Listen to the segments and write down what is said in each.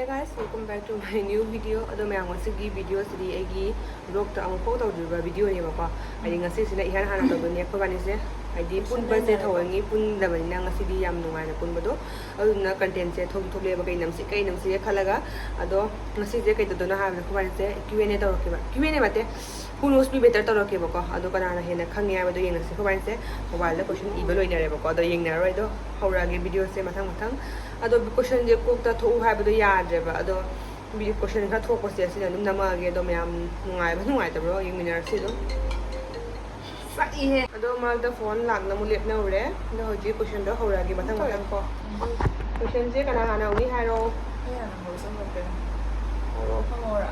Hey guys, welcome back to my new video. Ado may ang masigi video sidi egi vlog ta ang photo driba video ni ba ko. Ay ngasi sila ihan hana to ni ko bani se. Ay di pun ba se thawangi pun da bani na ngasi di yam nungai na pun bodo. Ado na content se thog thog le ba kai nam si khalaga. Ado ngasi je kai to na ha ko bani se Q&A to ke ba. Q&A mate who knows me better to ke ba ko. Ado kana na hena khangi ay ba do yeng ngasi ko bani se mobile la question i ba loi na re ba ko. Ado yeng na ro do haura ge video se mathang ado question je ko ta tho ha ba do ya de ba ado video question ka tho ko se sina num nama ge do myam nungai ta bro yung minar si do sa I he ado ma da phone lag na mu lep na ure no hoji question do hora ge mathang ko question je kana kana uni ha ro ya na ho sam ke ro khangora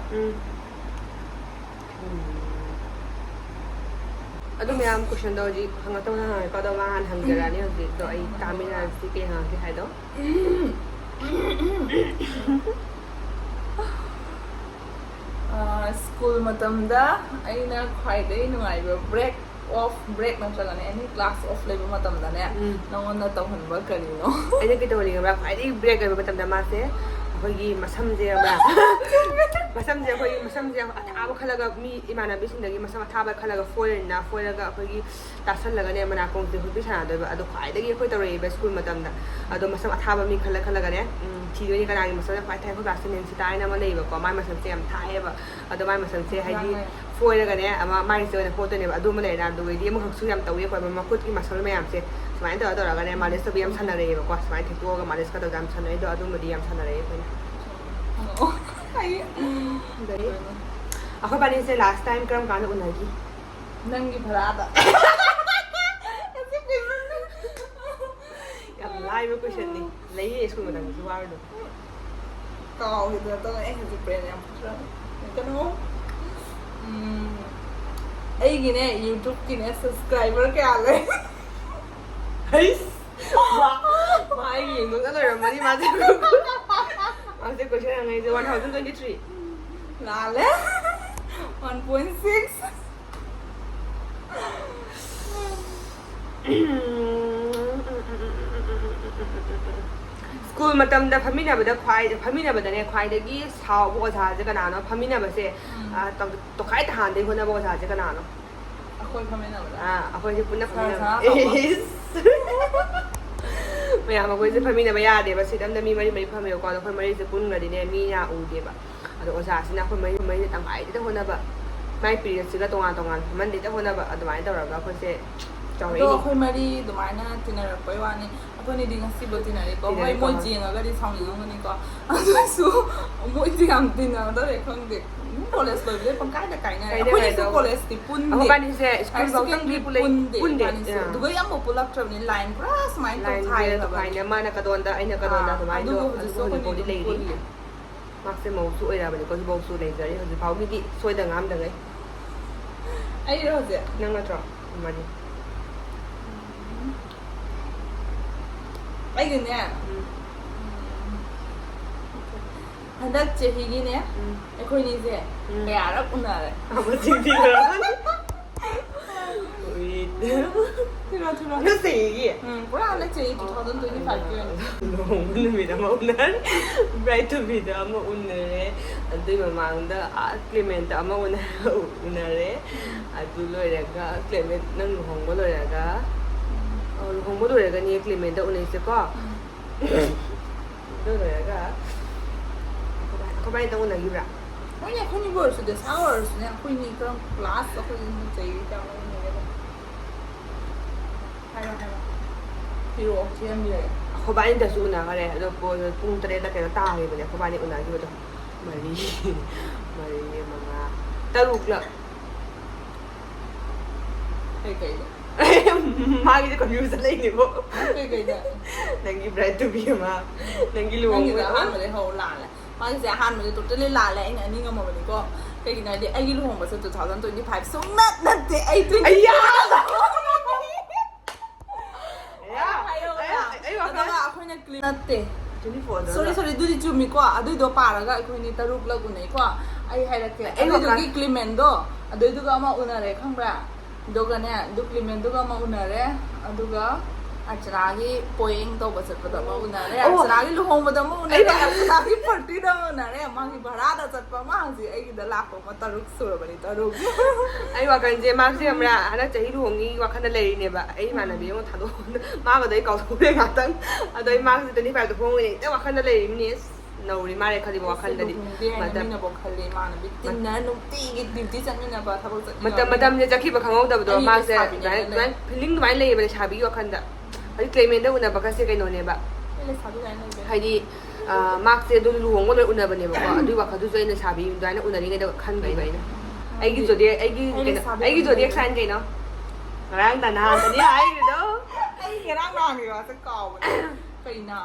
ado myam question do ji hanga to na ka do ma han hang jara ni hoji do ai tamina si ke ha ke hai do school matamda aina khwaidai nungaiba break natragane any class off level matamda ne nangona tawhanba karino aina ke to ling ba ai break ga matam da ma se akhoi masam je ba masam je athaba khalaga mi imana bisindagi masam athaba khalaga foreign na foreign ga akhoi tasan laga ne mana kong te hubi sana do ado khai dagi akhoi tawre ba school matam da ado masam athaba mi khalaga ne thi do ni kana gi masam phai thai ko class ne si tai na ma nei ba ko mai masam se am thai ba ado mai masam se hai di foreign ga ne ama mai se ne photo ne ba ado ma nei na do di mo haksu yam tawi ko ma kut ki masal me am se smai to to ga ne malis to bi am sana re ba ko smai the ko ga malis ka to jam sana do ado ma di am sana re ko ai dari ako ba ni se last time kram kana unagi nangi bharada yam live question ni lai school ma dang juar do kaw hidra to ai haju pen yam putra kano ai gine youtube ki ne subscriber ke ale hais ma ai yin no da ro ma ni ma se ma se question ang ai 1023 lale 1.6 school matam da phamina ba da khwai phamina ba da ne khwai da gi saw bo sa je kana no phamina ba se to khai ta han de hona bo sa je kana no akhoi phamena ba akhoi je punna phamina maya ma koi je phamina ba ya de ba sidam da mi mari phame ko da khoi mari je pun ga di ne mi ya u de ba ado osa sina khoi mari tang ai de hona ba mai period siga tongan man de hona ba admai da ra ga khoi se do khoi mari dumaina tinar poi wani apani ding asi botinari ko mai moi jinga ga di sawni ngani ko asu moi jing tina da re khang de college lo le pang kai da kai na apani so college ti pun ako ba ni se school ba tang di pulai pun de du ga yam po lak travel line cross mai to thai to kai na mana ka don da ai na ka don da to mai do so ko di lei ri maximum su ai ra ba ko bo su lei jari ho pau mi di soi da ngam da ngai ai ro je nang na tro ma di ai gin ne handak chehi gi ne akhoi ni je kaya ra una re ama jing di ra ui tira no sei gi pura la chehi 2025 ke no mun mi da ma unar bright to be da ma unare adu ma mang da clement ama unare adu loi ra ga clement nang hong bo loi ra ga hong bo loi ra ga ni clement da unai se ko do loi ra ga ko ba da unai gi ra Ôi nhà khuyên vừa sự được 6 hours nha khuyên như con class có khuyên chị cho nó như vậy hay rồi hero of TM vậy ko ba ni da su na ga re do po pung 3 da ka ta ri ba ne ko ba ni unai gi do mari mga taruk la cái cái magi ko news la ni bo cái đó nangi bright to be ma nangi lu anh người han mà để hậu là mà sẽ han mà để tụt lên là anh anh ngâm mà mình có cái này để anh lu hồng mà sẽ tụt thảo dân tụi đi phải xuống nát để anh tụi ai ya đó khuyên nhà clean nát để 24 sorry du di chumi ko adu do para ga khoi ni taruk la gunai ko ai hai ra ke adu do gi clement do adu do ga ma una re khang bra do ga ne do clement do ga ma una re adu ga अर्चनागी पोइंग तो बचत पता मैं उन्हारे अर्चनागी लुहोंग बता मैं उन्हारे अर्चनागी party दा उन्हारे मांगी भरा दा चट पा मांगी आई की दा लाख पा तरुक सुर बनी तरुक ai wakan je mak se amra ana chahi lu hongi wakan da leri ne ba ai mana bi mo thado ma ba dai kau thu le nga tang adai mak se tani fa to phong ni da wakan da leri ni nauri ma re khali wakan da di madam na bo khali ma na bi tin na nu ti gi duty chan na ba thabo madam je jakhi ba khangau da do mak se dan feeling mai le ba shabi wakan da ai claimant da una ba ka se kai no ne ba le sabi ga na be hai di mak se do lu hong lo una ba ne ba ko adui wakan du je na shabi da na una ri ne da khan bai bai na ai gi zodiac ai gi zodiac sign kai no ngarang ta na ta ni ai ri do ai cái đang làm gì mà sẽ cò cái nọ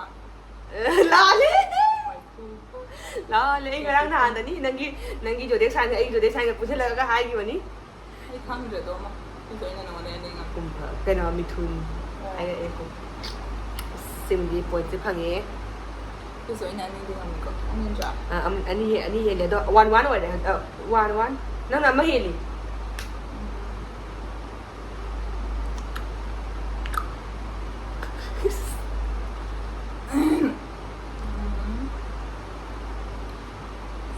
la le ngarang na ta ni nangi zodiac sign ai zodiac sign ka puchela ka hai gi ba ni ai khăng rồi đó mà cái này nó này này ngà kumpha kai na mithun ai ai ko sim di point se phange cái này này đi làm có anh nhìn rõ ani he le do one or one nang na ma heli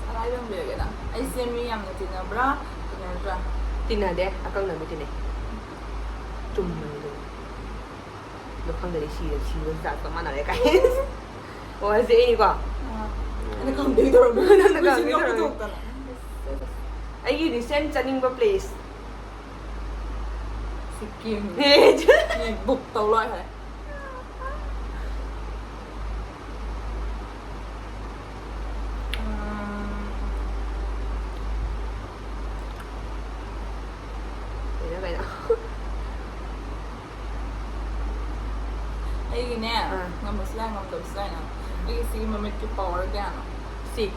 Sarai dong dia kena. Ai semi yang nanti nabra, nabra. tina de akang na mi tine tum ma do lo khang da si da sa ka ma na le kai o se ni ko Ini kan dia dorong. Ano ka, Bisa dia dorong. betul kan. ai gi recent chaning ba place Sikkim. he Ni buk tau loi hả? na kai na Ai cái nè, ngâm một slide ngâm một slide nào. Ai cái gì mà make cái power cái nào? 6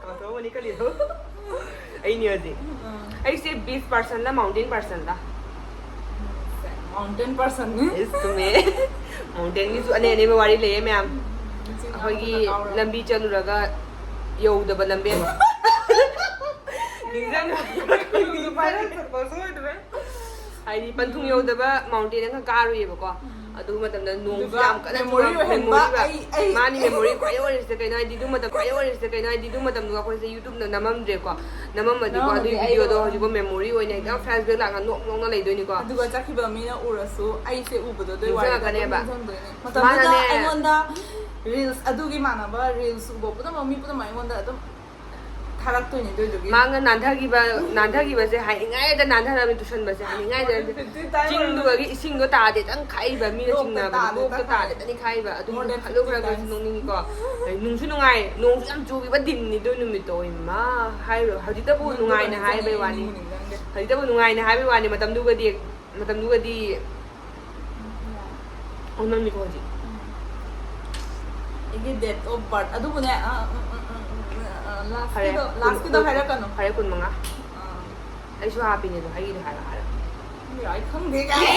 ka to ni ka li do ai ni adi ai se beach person la mountain person la Mountain person ni. is to me mountain ni su ane ane me wari le ma'am ꯑꯩꯈꯣꯏꯒꯤ ꯂꯝꯕꯤ ꯆꯠꯂꯨꯔꯒ ꯌꯧꯗꯕ ꯂꯝꯕꯦꯟ ꯍꯥꯏꯗꯤ ꯄꯟꯊꯨꯡ ꯌꯧꯗꯕ mountain ꯑꯃ ꯀꯥꯔꯨꯏꯌꯦꯕꯀꯣ ꯑꯗꯨ ꯃꯇꯝꯗ ꯅꯣꯡꯁꯨ ꯌꯥꯝ ꯀꯟꯅ ꯃꯥꯅꯤ ꯃꯦꯃꯣꯔꯤ ꯈ꯭ꯋꯥꯏ ꯑꯣꯏꯔꯤꯁꯤꯗ ꯀꯩꯅꯣ ꯍꯥꯏꯗꯤ ꯑꯗꯨ ꯃꯇꯝ ꯈ꯭ꯋꯥꯏ ꯑꯣꯏꯔꯤꯁꯤꯗ ꯀꯩꯅꯣ ꯍꯥꯏꯗꯤ ꯑꯗꯨ ꯃꯇꯝꯗꯨꯒ ꯑꯩꯈꯣꯏꯁꯦ ꯌꯨꯇꯨꯕꯅ ꯅꯝꯃꯝꯗ꯭ꯔꯦꯀꯣ ꯅꯝꯃꯝꯃꯗꯤꯀꯣ ꯑꯗꯨꯒꯤ ꯚꯤꯗꯤꯑꯣꯗꯣ ꯍꯧꯖꯤꯛꯐꯥꯎ ꯃꯦꯃꯣꯔꯤ ꯑꯣꯏꯅ ꯍꯦꯛꯇ ꯐ꯭ꯂꯥꯁꯕꯦꯛ ꯂꯥꯛꯅ ꯅꯣꯛ ꯅꯣꯛꯅ ꯂꯩꯗꯣꯏꯅꯤꯀꯣ ꯑꯗꯨꯒ ꯆꯠꯈꯤꯕ ꯃꯤꯅ ꯎꯔꯁꯨ ꯑꯩꯁꯦ ꯎꯕꯗꯣ ꯑꯗꯨꯏ ꯅꯤꯡꯁꯤꯡꯉꯛꯀꯅꯦꯕ ꯃꯇꯝꯗꯨꯗ ꯑꯩꯉꯣꯟꯗ ꯔꯤꯜꯁ ꯑꯗꯨꯒꯤ ꯃꯥꯟꯅꯕ ꯔꯤꯜꯁ ꯎꯕ ꯄꯨꯝꯅꯃꯛ ꯃꯤ ꯄꯨꯝꯅꯃꯛ ꯑꯩꯉꯣꯟꯗ ꯑꯗꯨꯝ ꯊꯥꯔꯛꯇꯣꯏꯅꯦ ꯑꯗꯨꯏꯗꯨꯒꯤ ꯃꯥꯅ ꯅꯥꯟꯊꯈꯤꯕꯁꯦ ꯍꯥꯏꯅꯤꯡꯉꯥꯏꯗ ꯅꯥꯟꯊꯔꯕꯅꯤ ꯇꯨꯁꯟꯕꯁꯦ ꯍꯥꯏꯅꯤꯡꯉꯥꯏꯗ ꯆꯤꯡꯗꯨꯒꯤ ꯏꯁꯤꯡꯗꯣ ꯇꯥꯗꯦꯇꯪ ꯈꯥꯛꯏꯕ ꯃꯤꯅ ꯆꯤꯡꯅꯕ ꯂꯣꯛꯇ ꯇꯥꯗꯦꯇꯅꯤ ꯈꯥꯛꯏꯕ ꯑꯗꯨꯝ ꯈꯜꯂꯨꯈ꯭ꯔꯒꯁꯨ ꯅꯣꯛꯅꯤꯡꯉꯤꯀꯣ ꯅꯨꯡꯁꯨ ꯅꯨꯡꯉꯥꯏ ꯅꯣꯡꯁꯨ ꯌꯥꯝ ꯆꯨꯈꯤꯕ ꯗꯤꯟꯅꯤ ꯑꯗꯨ ꯅꯨꯃꯤꯠꯇꯣ ꯏꯃꯥ ꯍꯥꯏꯔꯣ ꯍꯧꯖꯤꯛꯇꯕꯨ ꯅꯨꯡꯉꯥꯏꯅ ꯍꯥꯏꯕꯩ ꯋꯥꯅꯤ ꯍꯧꯖꯤꯛꯇꯕꯨ ꯅꯨꯡꯉꯥꯏꯅ ꯍꯥꯏꯕꯩ ꯋꯥꯅꯤ ꯃꯇꯝꯗꯨꯒꯗꯤ ꯑꯣꯅꯝꯅꯤꯀꯣ ꯍꯧꯖꯤꯛ ꯑꯩꯒꯤ ꯗꯦꯠ ꯑꯣꯐ ꯕꯥꯔꯠ ꯑꯗꯨꯕꯨꯅꯦ ꯂꯥꯁꯀꯤꯗꯣ ꯍꯥꯏꯔꯛꯀꯅꯨ ꯐꯔꯦ 15 ꯑꯩꯁꯨ ꯍꯥꯞꯄꯤꯅꯦ ꯑꯗꯣ ꯑꯩꯒꯤꯗꯣ ꯍꯥꯏꯔꯣ ꯑꯩ ꯈꯪꯗꯦ ꯀꯥꯏ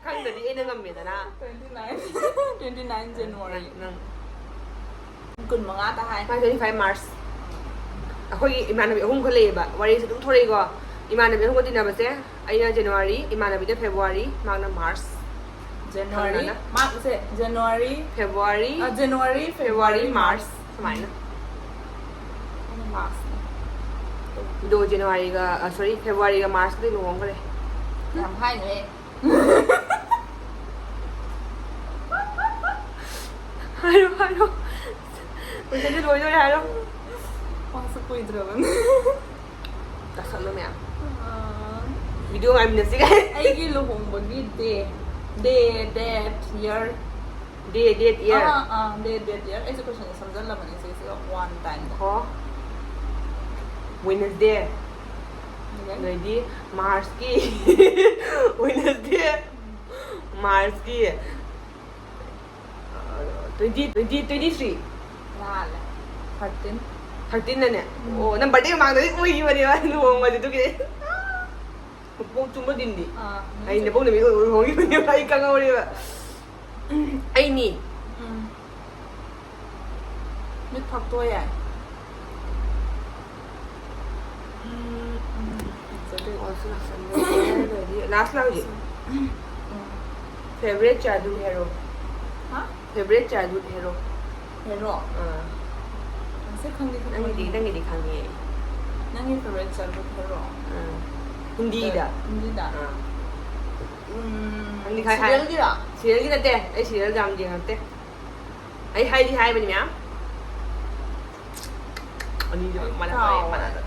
ꯈꯪꯗ꯭ꯔꯗꯤ ꯑꯩꯅ ꯉꯝꯃꯦꯗꯅ 29 January ꯅꯪ 15ꯇ ꯍꯥꯏ 25 March ꯑꯩꯈꯣꯏꯒꯤ ꯏꯃꯥꯟꯅꯕꯤ ꯑꯍꯨꯝꯈꯛ ꯂꯩꯌꯦꯕ ꯋꯥꯔꯤꯁꯦ ꯑꯗꯨꯝ ꯊꯣꯔꯛꯏꯀꯣ ꯏꯃꯥꯟꯅꯕꯤ ꯑꯍꯨꯝꯒ ꯇꯤꯟꯅꯕꯁꯦ ꯑꯩꯅ ꯖꯅꯋꯥꯔꯤ ꯏꯃꯥꯟꯅꯕꯤꯅ ꯐꯦꯕꯋꯥꯔꯤ ꯃꯥꯅ ꯃꯥꯔꯆ January ꯃꯥꯁꯦ January February January February March ꯁꯨꯃꯥꯏꯅ ꯑꯗꯣ ꯖꯅꯋꯥꯔꯤꯒ ꯁꯣꯔꯤ ꯐꯦꯕꯋꯥꯔꯤꯒ ꯃꯥꯔꯆꯀꯗꯤ ꯂꯨꯍꯣꯡꯈ꯭ꯔꯦ ꯌꯥꯝ ꯍꯥꯏꯅꯨꯍꯦ ꯍꯥꯏꯔꯣ ꯀꯣꯏꯁꯟꯁꯦ ꯂꯣꯏꯗꯣꯔꯦ ꯍꯥꯏꯔꯣ ꯋꯥꯁꯨ ꯀꯨꯏꯗ꯭ꯔꯕꯅꯤ ꯇꯥꯁꯜꯂꯣ ꯃꯌꯥꯝ ꯚꯤꯗꯤꯑꯣ ꯉꯥꯏꯃꯤꯟꯅꯁꯤ ꯑꯩꯒꯤ ꯂꯨꯍꯣꯡꯕꯒꯤ date year date year date year ꯑꯩꯁꯨ ꯀꯣꯏꯁꯟꯁꯦ ꯁꯝꯖꯜꯂꯕꯅꯤ ꯁꯤꯁꯤꯒ ꯋꯥꯟ ꯇꯥꯏꯝꯗ ꯍꯣ ꯋꯦꯅꯁꯗꯦ ꯅꯣꯏꯗꯤ ꯃꯥꯔꯆꯀꯤ ꯋꯦꯅꯁꯗꯦ ꯃꯥꯔꯆꯀꯤ 23 ꯂꯥꯜꯂꯦ 13ꯅꯅꯦ ꯑꯣ ꯅꯪ ꯕꯔꯗꯦ ꯃꯃꯥꯡꯗꯗꯤ ꯑꯣꯏꯈꯤꯕꯅꯦꯕ ꯂꯨꯍꯣꯡꯕꯗꯤ ꯑꯗꯨꯒꯤ ꯄꯣꯛ ꯆꯨꯝꯕ ꯗꯤꯟꯗꯤ ꯑꯩꯅ ꯄꯣꯛ ꯅꯨꯃꯤꯠ ꯂꯨꯍꯣꯡꯈꯤꯕꯅꯦꯕ ꯑꯩ ꯈꯪꯍꯧꯔꯦꯕ ꯑꯩꯅꯤ ꯃꯤꯠ ꯐꯛꯇꯣꯛ ꯌꯥꯏ last လောက်ကြီး favorite childhood hero ဟာ favorite childhood hero ဟဲ့တော့ ဆက်ခံဒီခ nangi khang ye နန်းရဲ့ favorite childhood hero hindi da hindi da hindi khai hai serial gi te ai serial jam ji te ai hai di hai ba ni mya ani jo mana da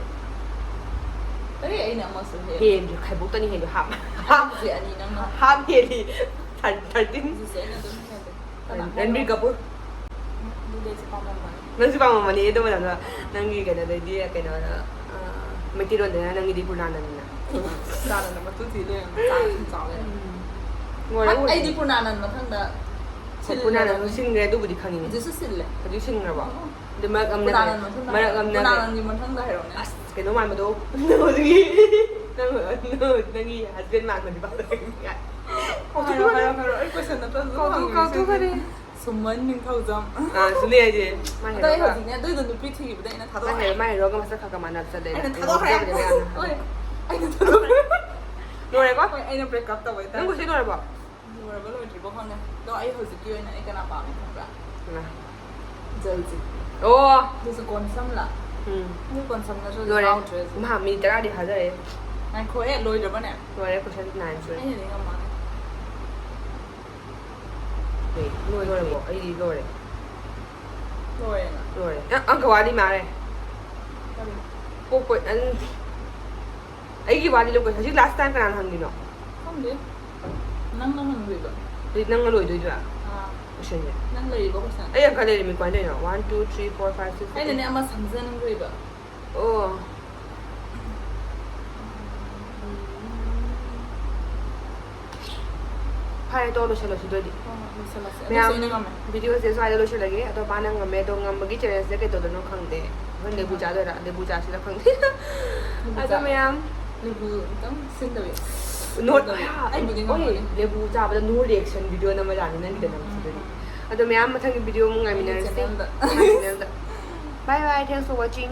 အဲ့ဒီအိမ်နဲ့မဆိုဟဲ့ he ju khai bu ta ni he ju hap ဒီအနီနန်းနော် hap he li 13 ဒီစဲနေတော့ဟဲ့ Ranbir Kapoor ဒီလေးစပါမမ nang si pa mama ni ito wala na nangi ka na di ka na may tiro na nangi di puna na na ဒါလည်းမတူတည်တယ်စာကြောင်းလေ ngora အဲ့ဒီပုနာနန်မထန်တာ puna na sing re du budi khani ဒီစစ်စစ်လေ ni sing ra ba de ma am ပု na နာနန်မထန်တာ ma am ပု na နာနန်ဒီမထန်တာဟဲ့ရော as ke no man ma do no si no nangi husband man ma di ba ဟောခါရောအဲ့ question တော့စမန်နင်းထောက်ကြမ်း su ne je ma he တဲ့ဟိုဒီနဲ့တွေ့တဲ့ပြည့်ထီးတဲ့နဲ့ထားတော့ ma he ma he ro ka ma sa ka ma na sa de အဲ့နဲ့ထားတော့ဟဲ့အဲ့နဲ့ထားတော့ no re ba အဲ့နဲ့ break up တော့ဝဲတာ nang ko si no re ba ဒီမှာဘယ်လိုဒီဘောခေါင်းနဲ့တော့အဲ့ဟိုစကြွေးနဲ့အဲ့ကနာပါမယ်ဗျာ na ဂျယ်ဂျီ oh ဒီစကွန်ဆမ်လာ ဒီကွန်ဆမ်လာဆို lo တော့ re ma mi tra di ha de နိုင်ခွဲလိုရပါနဲ့ lo re ko chen na so အဲ့ဒီကမှာ 对，弄一个人不，哎，一个人， လိုရလား 一个人，俺个娃里买嘞，不贵，哎，个娃里都贵，他就 last time 跟俺谈的喏， ဟုတ်တယ်နန်းနန်းတွေပါ 你那个累对对吧？ အာ 不行的， နန်းလေးဘောဆန် 哎呀，看来你们关键喏，1 2 3 4 5 6 အဲ့ဒီနဲ့အမဆန်စန်တွေပါ 哦，拍多了些了，是对的。 ဟုတ်ဆန်ဆန် 没 အဲ့ 有 ဒီနေကမယ် video 写出来的是那个，啊，都把那个没都俺没给这些给都能看的，我内部家的啦，内部家是在看的，啊，怎么样？ လေဘူးတော့စင်တယ် Note ay, lebu sa ba no reaction video na malani nang kita nang sabi. Ato may ama tang video mo ngayon na. Bye bye, thanks for watching.